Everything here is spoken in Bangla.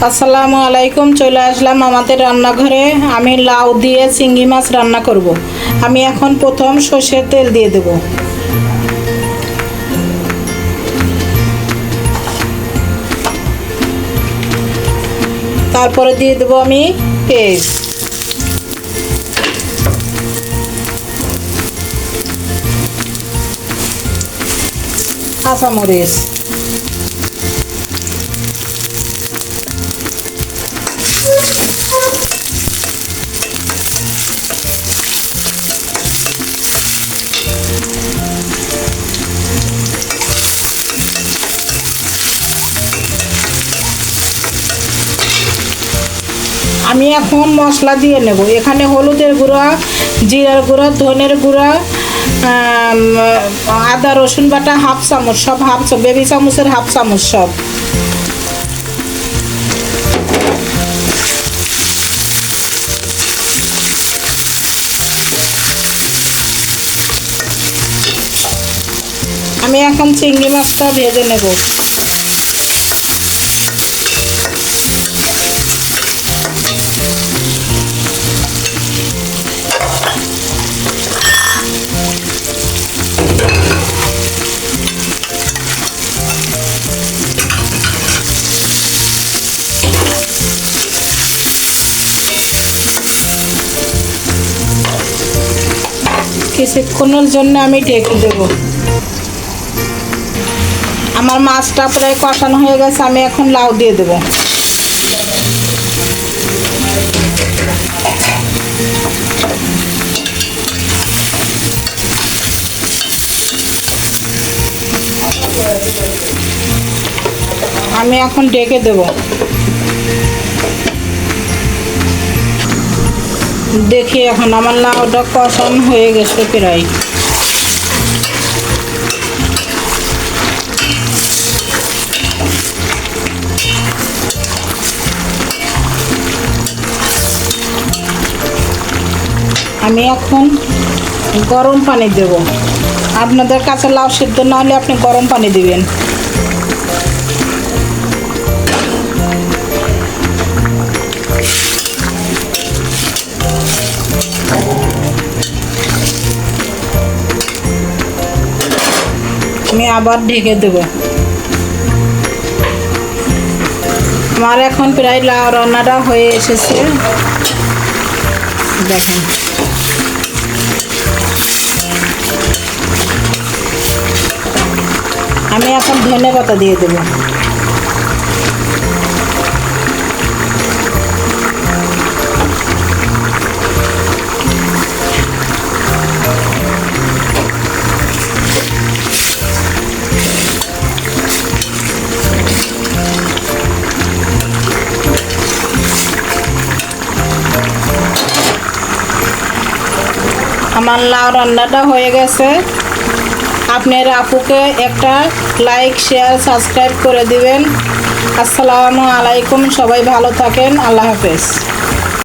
আসসালামু আলাইকুম। চলে আসলাম আমাদের রান্নাঘরে। আমি লাউ দিয়ে চিংড়ি মাছ রান্না করব। আমি এখন প্রথম সর্ষের তেল দিয়ে দেব। তারপরে দিয়ে দেব আমি পেঁয়াজ, কাঁচামরিচ, আমি এখন মশলা দিয়ে নেব। এখানে হলুদের গুঁড়া, জিরার গুঁড়া, ধনের গুঁড়া, আদা রসুন বাটা হাফ চামচ, সব হাফ বেবি চামচের হাফ চামচ সব। আমি এখন চিংড়ি মাছটা ভেজে নেব। কিছুক্ষণের জন্য আমি ঢেকে দেব। আমার মাছটা প্রায় কষানো হয়ে গেছে। আমি এখন লাউ দিয়ে দেব। আমি এখন ঢেকে দেব। দেখি এখন আমার লাউটা কষানো হয়ে গেছে প্রায়। আমি এখন গরম পানি দেব। আপনাদের কাছে লাউ সিদ্ধ না হলে আপনি গরম পানি দিবেন। আমি আবার ঢেকে দেব। আমার এখন প্রায় লাউ রান্নাটা হয়ে এসেছে। দেখেন, আমি এখন ধনে পাতা দিয়ে দেব। আমার লাউ রান্নাটা হয়ে গেছে। আপনার আপুকে একটা লাইক, শেয়ার, সাবস্ক্রাইব করে দিবেন। আসসালামু আলাইকুম। সবাই ভালো থাকেন। আল্লাহ হাফেজ।